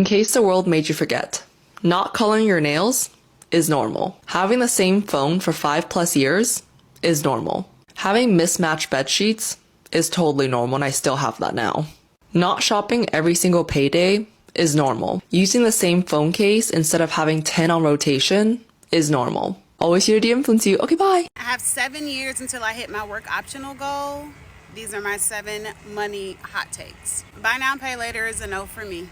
case the world made you forget, not coloring your nails is normal. Having the same phone for 5+ years is normal. Having mismatched bed sheets is totally normal, and I still have that now. Not shopping every single payday is normal. Using the same phone case instead of having 10 on rotation is normal. Always here to de-influence you. Okay, bye. I have 7 years until I hit my work optional goal. These are my 7 money hot takes. Buy now, pay later is a no for me.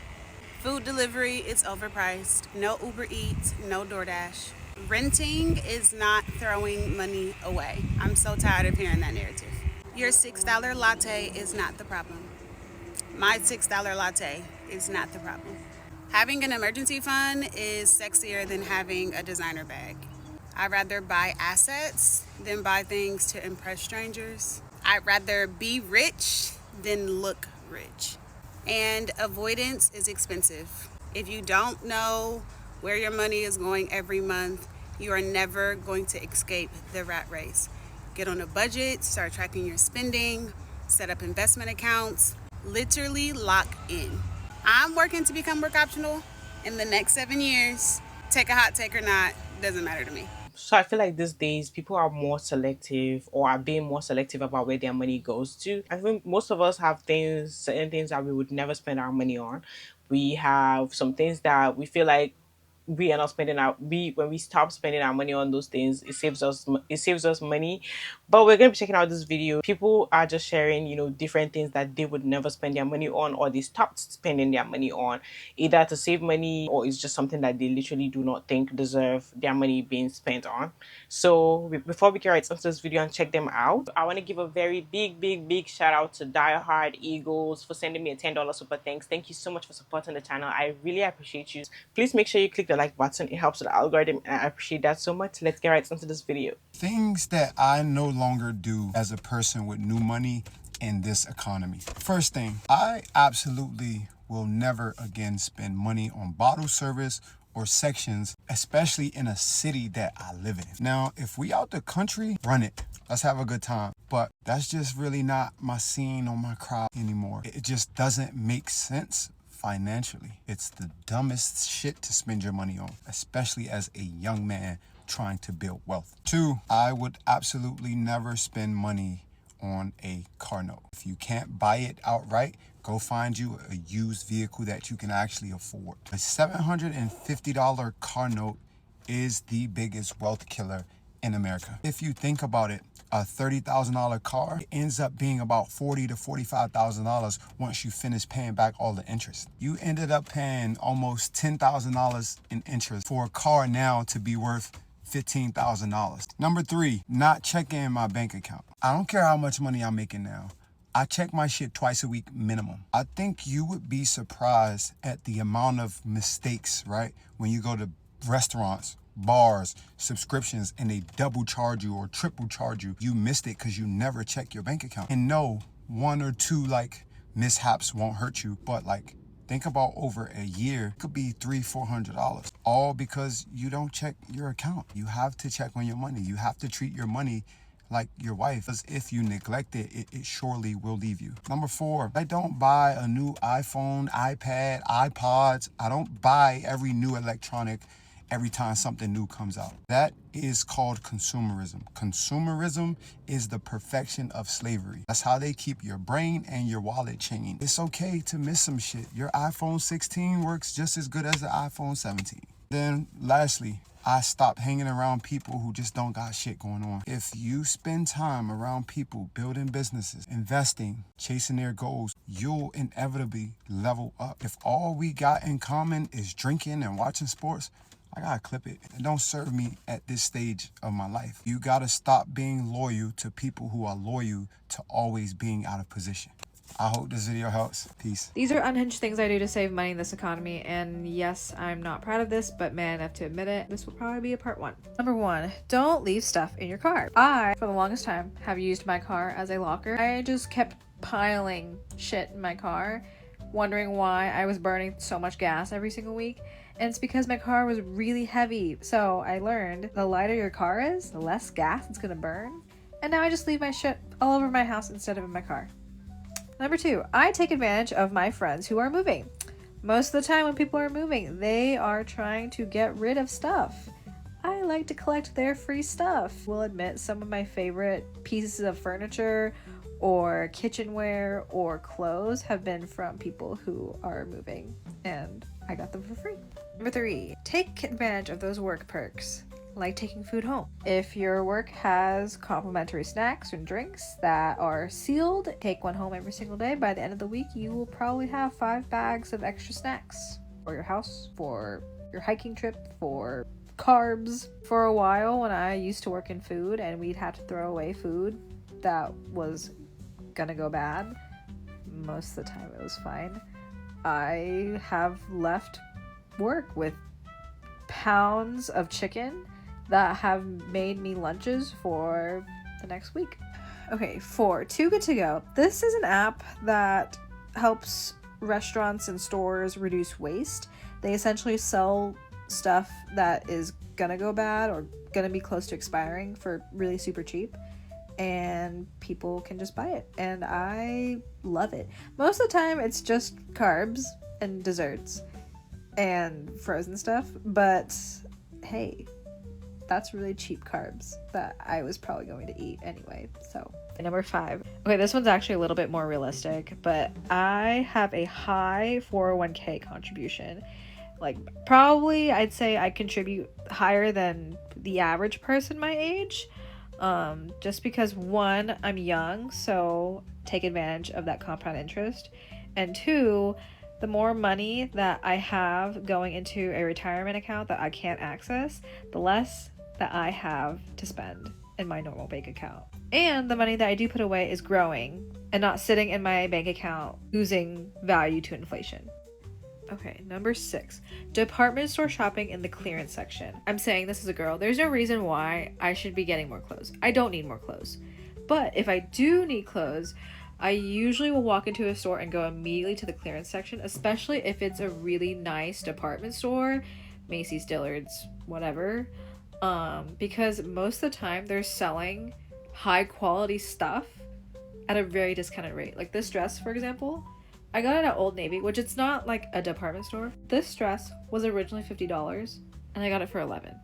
Food delivery is overpriced. No Uber Eats, no DoorDash. Renting is not throwing money away. I'm so tired of hearing that narrative. Your $6 latte is not the problem. My $6 latte is not the problem. Having an emergency fund is sexier than having a designer bag. I'd rather buy assets than buy things to impress strangers. I'd rather be rich than look rich. And avoidance is expensive. If you don't know where your money is going every month, you are never going to escape the rat race. Get on a budget, start tracking your spending, set up investment accounts, literally lock in. I'm working to become work optional in the next 7 years. Take a hot take or not, doesn't matter to me. So I feel like these days people are more selective or are being more selective about where their money goes to. I think most of us have certain things that we would never spend our money on. We have some things that we feel like we are not spending when we stop spending our money on those things, it saves us money. But we're going to be checking out this video. People are just sharing, different things that they would never spend their money on, or they stopped spending their money on, either to save money or it's just something that they literally do not think deserve their money being spent on. So before we get right into this video and check them out, I want to give a very big shout out to Die Hard Eagles for sending me a $10 super thanks. Thank you so much for supporting the channel. I really appreciate you. Please make sure you click the like button. It helps with the algorithm and I appreciate that so much. Let's get right into this video. Things that I no longer do as a person with new money in this economy. First thing, I absolutely will never again spend money on bottle service or sections, especially in a city that I live in. Now, if we out the country, run it. Let's have a good time. But that's just really not my scene or my crowd anymore. It just doesn't make sense financially. It's the dumbest shit to spend your money on, especially as a young man trying to build wealth. 2, I would absolutely never spend money on a car note. If you can't buy it outright, go find you a used vehicle that you can actually afford. A $750 car note is the biggest wealth killer in America. If you think about it, a $30,000 car ends up being about $40,000 to $45,000 once you finish paying back all the interest. You ended up paying almost $10,000 in interest for a car now to be worth $15,000. Number 3, not checking my bank account. I don't care how much money I'm making now. I check my shit twice a week minimum. I think you would be surprised at the amount of mistakes, right? When you go to restaurants, bars, subscriptions, and they double charge you or triple charge you. You missed it because you never check your bank account. And no, 1 or 2 mishaps won't hurt you, but think about over a year, it could be $300-400, all because you don't check your account. You have to check on your money. You have to treat your money like your wife, because if you neglect it, it surely will leave you. Number 4, I don't buy a new iPhone, iPad, iPods. I don't buy every new electronic every time something new comes out. That is called consumerism. Consumerism is the perfection of slavery. That's how they keep your brain and your wallet chained. It's okay to miss some shit. Your iPhone 16 works just as good as the iPhone 17. Then lastly, I stopped hanging around people who just don't got shit going on. If you spend time around people building businesses, investing, chasing their goals, you'll inevitably level up. If all we got in common is drinking and watching sports, I gotta clip it. It don't serve me at this stage of my life. You gotta stop being loyal to people who are loyal to always being out of position. I hope this video helps. Peace. These are unhinged things I do to save money in this economy, and yes, I'm not proud of this, but man enough to admit it, this will probably be a part 1. Number 1, don't leave stuff in your car. I, for the longest time, have used my car as a locker. I just kept piling shit in my car, wondering why I was burning so much gas every single week. And it's because my car was really heavy. So I learned the lighter your car is, the less gas it's gonna burn. And now I just leave my shit all over my house instead of in my car. Number 2, I take advantage of my friends who are moving. Most of the time when people are moving, they are trying to get rid of stuff. I like to collect their free stuff. Will admit some of my favorite pieces of furniture or kitchenware or clothes have been from people who are moving, and I got them for free. Number 3, take advantage of those work perks, like taking food home. If your work has complimentary snacks and drinks that are sealed, take one home every single day. By the end of the week, you will probably have 5 bags of extra snacks for your house, for your hiking trip, for carbs. For a while, when I used to work in food and we'd have to throw away food that was gonna go bad, most of the time it was fine. I have left work with pounds of chicken that have made me lunches for the next week. Okay, 4, Too Good To Go. This is an app that helps restaurants and stores reduce waste. They essentially sell stuff that is gonna go bad or gonna be close to expiring for really super cheap, and people can just buy it, and I love it. Most of the time it's just carbs and desserts and frozen stuff, but hey, that's really cheap carbs that I was probably going to eat anyway. So number 5. Okay, this one's actually a little bit more realistic, but I have a high 401k contribution. Like, probably I'd say I contribute higher than the average person my age, just because 1, I'm young, so take advantage of that compound interest, and 2, the more money that I have going into a retirement account that I can't access, the less that I have to spend in my normal bank account. And the money that I do put away is growing and not sitting in my bank account losing value to inflation. Okay, number 6, department store shopping in the clearance section. I'm saying this as a girl. There's no reason why I should be getting more clothes. I don't need more clothes. But if I do need clothes, I usually will walk into a store and go immediately to the clearance section, especially if it's a really nice department store, Macy's, Dillard's, whatever, because most of the time they're selling high quality stuff at a very discounted rate. Like this dress, for example, I got it at Old Navy, which it's not like a department store. This dress was originally $50 and I got it for $11. And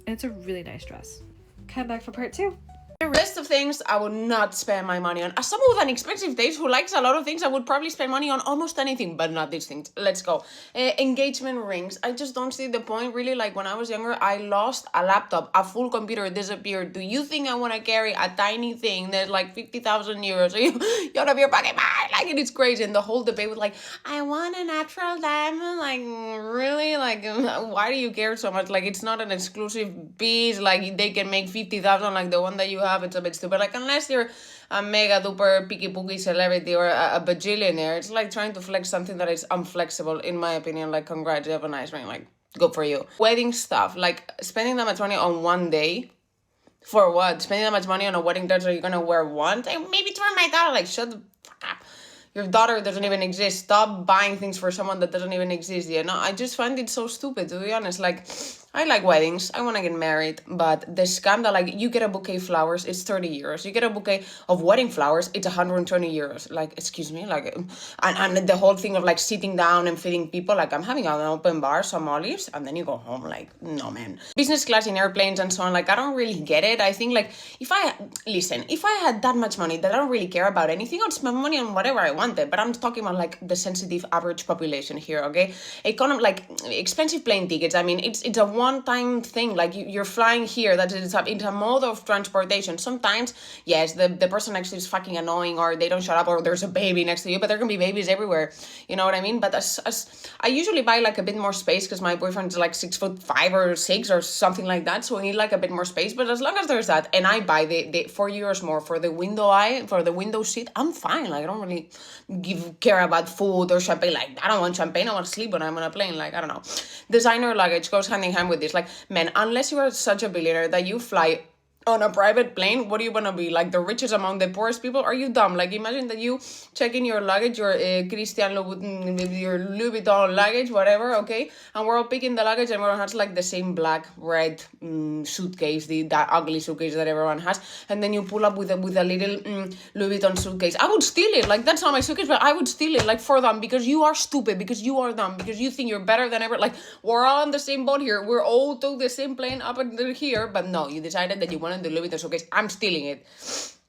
it's a really nice dress. Come back for part 2. The rest of things I would not spend my money on. As someone with an expensive taste who likes a lot of things, I would probably spend money on almost anything, but not these things. Let's go. Engagement rings. I just don't see the point, really. Like when I was younger, I lost a laptop, a full computer disappeared. Do you think I want to carry a tiny thing that's like 50,000 euros? So you out of your pocket, like it's crazy. And the whole debate was like, I want a natural diamond. Like really, like why do you care so much? Like it's not an exclusive piece. Like they can make 50,000 like the one that you have. It's a bit stupid. Like unless you're a mega duper picky pooky celebrity or a bajillionaire, it's like trying to flex something that is unflexible, in my opinion. Like congrats, you have a nice ring. Like good for you. Wedding stuff, like spending that much money on one day. For what? Spending that much money on a wedding dress that you're gonna wear once? Maybe it's for my daughter. Like shut the fuck up. Your daughter doesn't even exist. Stop buying things for someone that doesn't even exist yet. No, I just find it so stupid, to be honest. Like, I like weddings. I want to get married. But the scam that, like, you get a bouquet of flowers, it's 30 euros. You get a bouquet of wedding flowers, it's 120 euros. Like, excuse me? Like, and the whole thing of, like, sitting down and feeding people. Like, I'm having an open bar, some olives, and then you go home. Like, no, man. Business class in airplanes and so on. Like, I don't really get it. I think, like, if I had that much money that I don't really care about anything, I'd spend money on whatever I want. But I'm talking about like the sensitive average population here, okay? Like expensive plane tickets. I mean, it's a one-time thing. Like you're flying here. It's a mode of transportation. Sometimes, yes, the person next to you is fucking annoying, or they don't shut up, or there's a baby next to you. But there can be babies everywhere. You know what I mean? But as I usually buy like a bit more space because my boyfriend's like 6'5" or 6 or something like that. So we need like a bit more space. But as long as there's that, and I buy the 4 euros more for the window seat, I'm fine. Like I don't really care about food or champagne. Like I don't want champagne, I want to sleep when I'm on a plane. Like I don't know. Designer luggage goes hand in hand with this. Like man, unless you are such a billionaire that you fly on a private plane, what do you want to be? Like the richest among the poorest people? Are you dumb? Like imagine that you check in your luggage, your Christian Louboutin, your Louis Vuitton luggage, whatever, okay? And we're all picking the luggage and everyone has like the same black, red suitcase, that ugly suitcase that everyone has. And then you pull up with a little Louis Vuitton suitcase. I would steal it. Like that's not my suitcase, but I would steal it like for them because you are stupid, because you are dumb, because you think you're better than ever. Like we're all on the same boat here. We're all took the same plane up until here, but no, you decided that you wanted the Louis Vuitton suitcase. I'm stealing it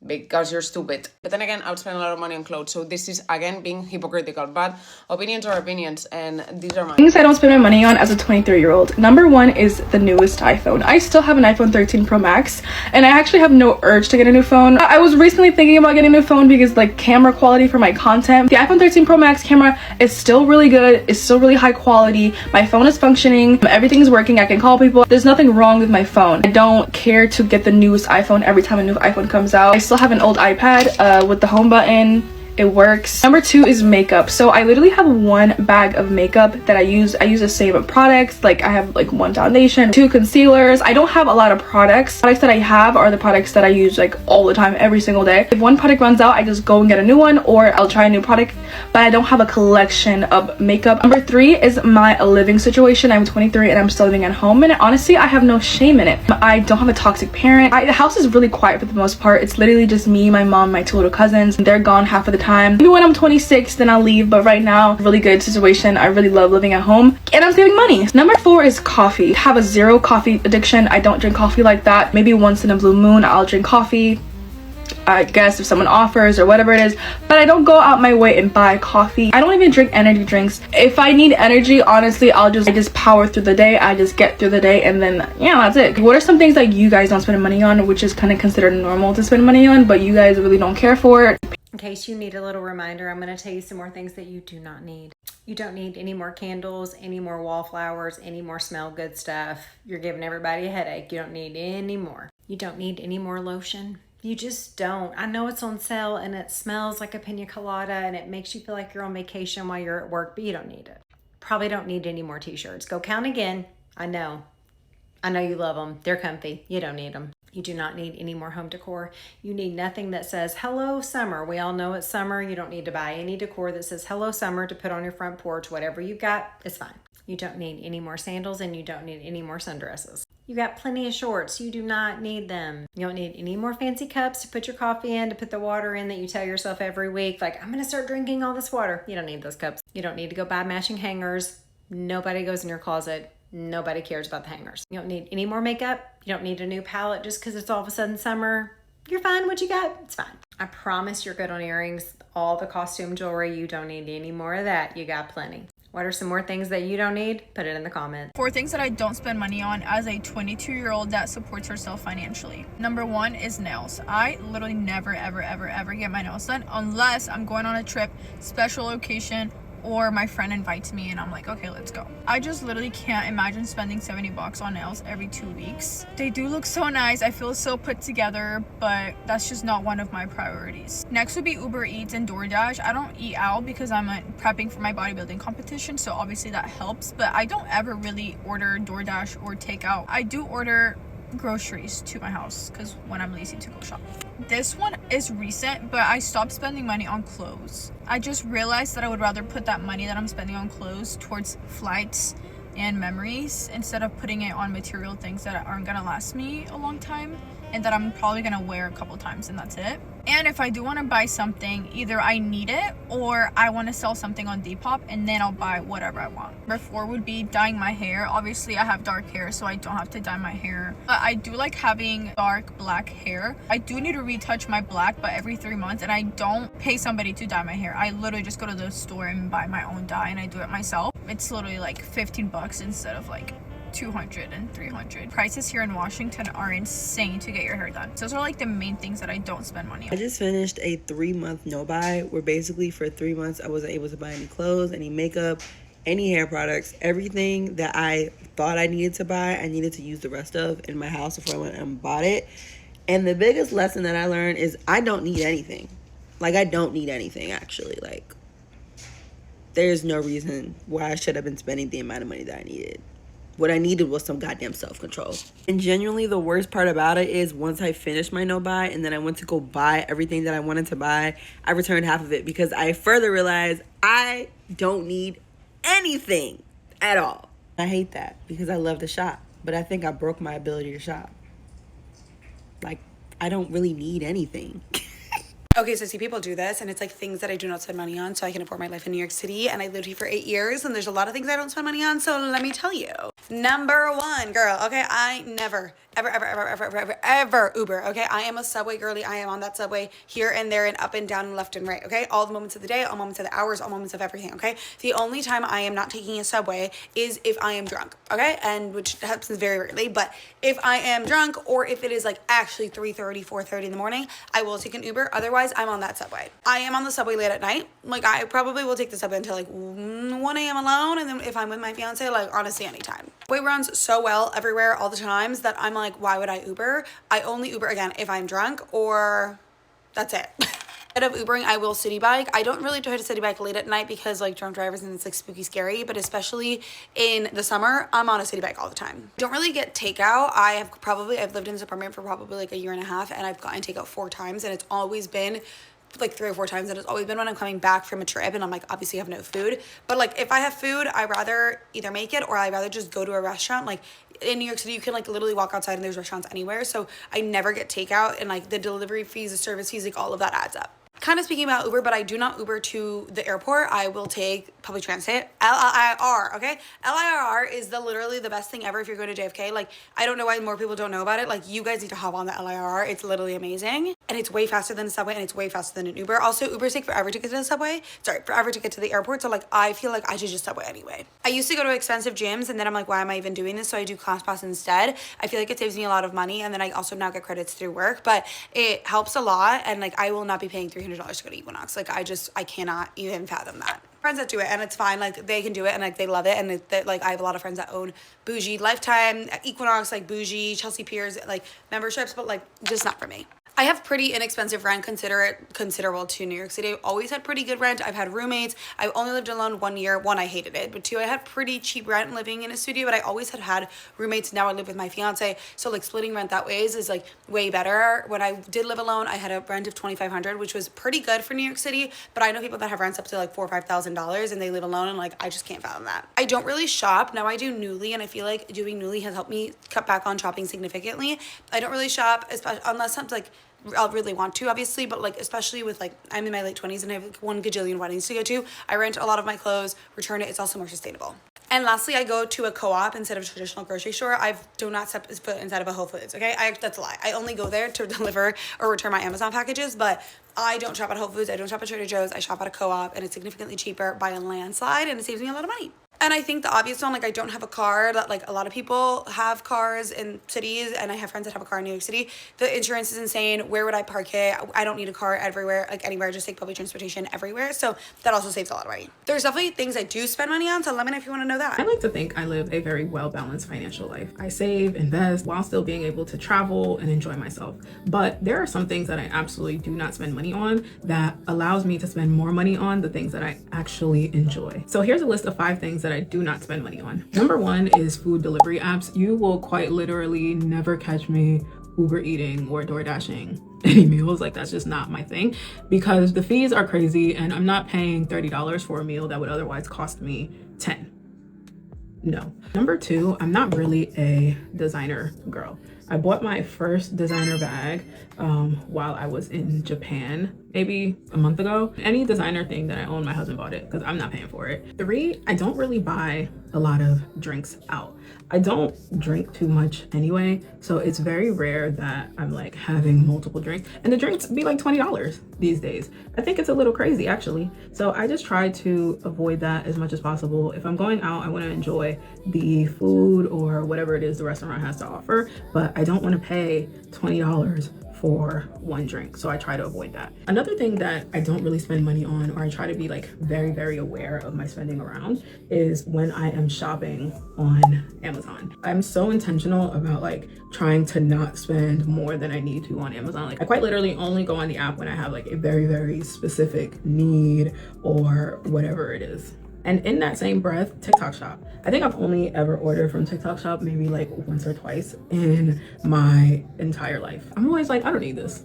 because you're stupid. But then again, I would spend a lot of money on clothes, so this is again being hypocritical. But opinions are opinions, and these are mine. Things I don't spend my money on as a 23-year-old. Number one is the newest iPhone. I still have an iPhone 13 Pro Max, and I actually have no urge to get a new phone. I was recently thinking about getting a new phone because like camera quality for my content. The iPhone 13 Pro Max camera is still really good. It's still really high quality. My phone is functioning. Everything's working. I can call people. There's nothing wrong with my phone. I don't care to get the newest iPhone every time a new iPhone comes out. I still have an old iPad with the home button. It works. Number two is makeup. So I literally have one bag of makeup that I use. I use the same products. Like I have like one foundation, two concealers. I don't have a lot of products. Products that I have are the products that I use like all the time, every single day. If one product runs out, I just go and get a new one, or I'll try a new product, but I don't have a collection of makeup. Number three is my living situation. I'm 23 and I'm still living at home, and honestly, I have no shame in it. I don't have a toxic parent. The house is really quiet for the most part. It's literally just me, my mom, my two little cousins. They're gone half of the time. Maybe when I'm 26, then I'll leave, but right now, really good situation. I really love living at home, and I'm saving money. Number four is coffee. I have a zero coffee addiction. I don't drink coffee like that. Maybe once in a blue moon, I'll drink coffee, I guess, if someone offers or whatever it is, but I don't go out my way and buy coffee. I don't even drink energy drinks. If I need energy, honestly, I just power through the day. I just get through the day, and then yeah, that's it. What are some things that you guys don't spend money on, which is kind of considered normal to spend money on, but you guys really don't care for? In case you need a little reminder, I'm going to tell you some more things that you do not need. You don't need any more candles, any more wallflowers, any more smell good stuff. You're giving everybody a headache. You don't need any more. You don't need any more lotion. You just don't. I know it's on sale and it smells like a pina colada and it makes you feel like you're on vacation while you're at work, but you don't need it. Probably don't need any more t-shirts. Go count again. I know you love them. They're comfy. You don't need them. You do not need any more home decor. You need nothing that says, hello, summer. We all know it's summer. You don't need to buy any decor that says, hello, summer, to put on your front porch. Whatever you got is fine. You don't need any more sandals, and you don't need any more sundresses. You got plenty of shorts. You do not need them. You don't need any more fancy cups to put your coffee in, to put the water in that you tell yourself every week, like, I'm going to start drinking all this water. You don't need those cups. You don't need to go buy matching hangers. Nobody goes in your closet. Nobody cares about the hangers. You don't need any more makeup. You don't need a new palette just because it's all of a sudden summer. You're fine. What you got, it's fine. I promise you're good on earrings. All the costume jewelry, you don't need any more of that. You got plenty. What are some more things that you don't need? Put it in the comments. 4 things that I don't spend money on as a 22-year-old that supports herself financially. Number 1 is nails. I literally never, ever get my nails done unless I'm going on a trip, special occasion, or my friend invites me and I'm like, okay, let's go. I just literally can't imagine spending $70 on nails every 2 weeks. They do look so nice. I feel so put together, but that's just not one of my priorities. Next would be Uber Eats and DoorDash. I don't eat out because I'm prepping for my bodybuilding competition, so obviously that helps, but I don't ever really order DoorDash or takeout. I do order groceries to my house because when I'm lazy to go shop. This one is recent, but I stopped spending money on clothes. I just realized that I would rather put that money that I'm spending on clothes towards flights and memories instead of putting it on material things that aren't gonna last me a long time and that I'm probably gonna wear a couple times and that's it. And if I do want to buy something, either I need it or I want to sell something on Depop and then I'll buy whatever I want. Number 4 would be dyeing my hair. Obviously I have dark hair, so I don't have to dye my hair, but I do like having dark black hair. I do need to retouch my black, but every 3 months, and I don't pay somebody to dye my hair. I literally just go to the store and buy my own dye and I do it myself. It's literally like $15 instead of like $200 and $300. Prices here in Washington are insane to get your hair done. So those are like the main things that I don't spend money on. I just finished a 3-month no buy where basically for 3 months I wasn't able to buy any clothes, any makeup, any hair products. Everything that I thought I needed to buy, I needed to use the rest of in my house before I went and bought it. And the biggest lesson that I learned is I don't need anything. Like, I don't need anything, actually. Like, there's no reason why I should have been spending the amount of money that I needed. What I needed was some goddamn self-control. And genuinely, the worst part about it is once I finished my no buy and then I went to go buy everything that I wanted to buy, I returned half of it because I further realized I don't need anything at all. I hate that because I love to shop, but I think I broke my ability to shop. Like, I don't really need anything. Okay, so I see people do this, and it's like things that I do not spend money on, so I can afford my life in New York City, and I lived here for 8 years, and there's a lot of things I don't spend money on, so let me tell you. Number one, girl, okay, I never, ever Uber, okay? I am a Subway girly. I am on that Subway here and there and up and down and left and right, okay? All the moments of the day, all moments of the hours, all moments of everything, okay? The only time I am not taking a Subway is if I am drunk, okay? And which happens very rarely, but if I am drunk or if it is like actually 3:30, 4:30 in the morning, I will take an Uber. Otherwise, I'm on that Subway. I am on the Subway late at night. Like, I probably will take the Subway until like 1 a.m. alone, and then if I'm with my fiance, like, honestly, anytime. Subway runs so well everywhere all the times that I'm like, why would I Uber? I only Uber, again, if I'm drunk, or that's it. Instead of Ubering, I will city bike. I don't really try to city bike late at night because like drunk drivers and it's like spooky scary, but especially in the summer, I'm on a city bike all the time. Don't really get takeout. I've lived in this apartment for probably like a year and a half, and I've gotten takeout 4 times, and it's always been like 3 or 4 times, and it's always been when I'm coming back from a trip and I'm like, obviously I have no food, but like if I have food, I rather either make it or I rather just go to a restaurant. Like in New York City, you can like literally walk outside and there's restaurants anywhere, so I never get takeout, and like the delivery fees, the service fees, like all of that adds up. Kind of speaking about Uber, but I do not Uber to the airport. I will take public transit. LIRR, okay? LIRR is literally the best thing ever if you're going to JFK. Like, I don't know why more people don't know about it. Like, you guys need to hop on the LIRR. It's literally amazing. And it's way faster than a Subway, and it's way faster than an Uber. Also, Ubers take forever to get to the Subway. Sorry, forever to get to the airport. So, like, I feel like I should just Subway anyway. I used to go to expensive gyms, and then I'm like, why am I even doing this? So I do ClassPass instead. I feel like it saves me a lot of money, and then I also now get credits through work. But it helps a lot, and, like, I will not be paying $300 to go to Equinox. Like, I cannot even fathom that. Friends that do it, and it's fine, like they can do it, and like they love it, and like I have a lot of friends that own bougie Lifetime, Equinox, like bougie Chelsea Piers like memberships, but like just not for me. I have pretty inexpensive rent, considerable to New York City. I've always had pretty good rent. I've had roommates. I've only lived alone 1 year. 1, I hated it, but 2, I had pretty cheap rent living in a studio, but I always had roommates. Now I live with my fiance, so like splitting rent that ways is like way better. When I did live alone, I had a rent of $2,500, which was pretty good for New York City, but I know people that have rents up to like $4,000 or $5,000 and they live alone, and like I just can't fathom that. I don't really shop. Now I do Nuuly, and I feel like doing Nuuly has helped me cut back on shopping significantly. I don't really shop, especially unless I'm like I'll really want to, obviously, but like especially with like I'm in my late 20s and I have like 1 gajillion weddings to go to. I rent a lot of my clothes, return it. It's also more sustainable. And lastly, I go to a co-op instead of a traditional grocery store. I do not step foot inside of a Whole Foods, okay? That's a lie. I only go there to deliver or return my Amazon packages, but I don't shop at Whole Foods. I don't shop at Trader Joe's. I shop at a co-op, and it's significantly cheaper by a landslide, and it saves me a lot of money. And I think the obvious one, like I don't have a car, that like a lot of people have cars in cities, and I have friends that have a car in New York City. The insurance is insane. Where would I park it? I don't need a car everywhere, like anywhere. I just take public transportation everywhere. So that also saves a lot of money. There's definitely things I do spend money on, so let me know if you want to know that. I like to think I live a very well-balanced financial life. I save, invest, while still being able to travel and enjoy myself. But there are some things that I absolutely do not spend money on that allows me to spend more money on the things that I actually enjoy. So here's a list of 5 things that I do not spend money on. Number 1 is food delivery apps. You will quite literally never catch me Uber eating or door dashing any meals. Like, that's just not my thing, because the fees are crazy, and I'm not paying $30 for a meal that would otherwise cost me $10. No. Number 2, I'm not really a designer girl. I bought my first designer bag while I was in Japan, maybe a month ago. Any designer thing that I own, my husband bought it because I'm not paying for it. 3, I don't really buy a lot of drinks out. I don't drink too much anyway, so it's very rare that I'm like having multiple drinks, and the drinks be like $20 these days. I think it's a little crazy actually. So I just try to avoid that as much as possible. If I'm going out, I want to enjoy the food or whatever it is the restaurant has to offer, but I don't want to pay $20 for 1 drink, so I try to avoid that. Another thing that I don't really spend money on, or I try to be like very aware of my spending around, is when I am shopping on Amazon. I'm so intentional about like trying to not spend more than I need to on Amazon. Like, I quite literally only go on the app when I have like a very specific need or whatever it is. And in that same breath, TikTok Shop. I think I've only ever ordered from TikTok Shop maybe like once or twice in my entire life. I'm always like, I don't need this.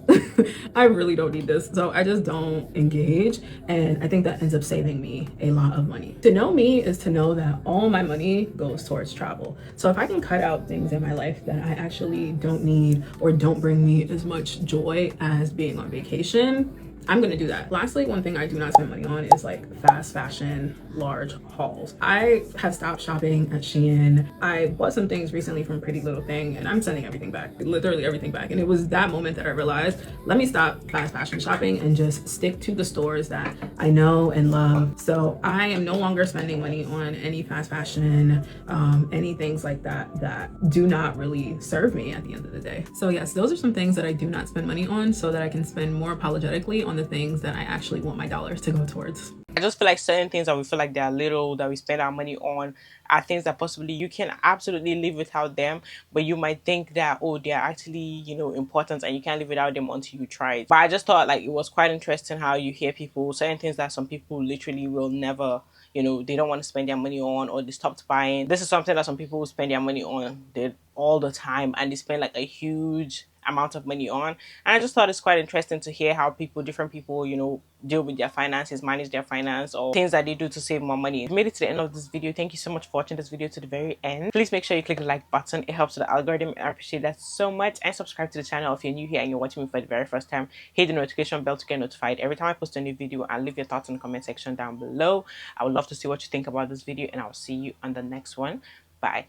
I really don't need this. So I just don't engage. And I think that ends up saving me a lot of money. To know me is to know that all my money goes towards travel. So if I can cut out things in my life that I actually don't need or don't bring me as much joy as being on vacation, I'm gonna do that. Lastly, one thing I do not spend money on is like fast fashion, large hauls. I have stopped shopping at Shein. I bought some things recently from Pretty Little Thing and I'm sending everything back, literally everything back. And it was that moment that I realized, let me stop fast fashion shopping and just stick to the stores that I know and love. So I am no longer spending money on any fast fashion, any things like that do not really serve me at the end of the day. So yes, those are some things that I do not spend money on so that I can spend more apologetically on the things that I actually want my dollars to go towards. I just feel like certain things that we feel like they're little, that we spend our money on, are things that possibly you can absolutely live without them, but you might think that, oh, they're actually, you know, important and you can't live without them until you try it. But I just thought like it was quite interesting how you hear people, certain things that some people literally will never, you know, they don't want to spend their money on, or they stopped buying. This is something that some people will spend their money on all the time, and they spend like a huge amount of money on. And I just thought it's quite interesting to hear how different people, you know, deal with their finances, manage their finance, or things that they do to save more money. If you made it to the end of this video, thank you so much for watching this video to the very end. Please make sure you click the like button. It helps with the algorithm. I appreciate that so much. And subscribe to the channel if you're new here and you're watching me for the very first time. Hit the notification bell to get notified every time I post a new video, and leave your thoughts in the comment section down below. I would love to see what you think about this video, and I'll see you on the next one. Bye.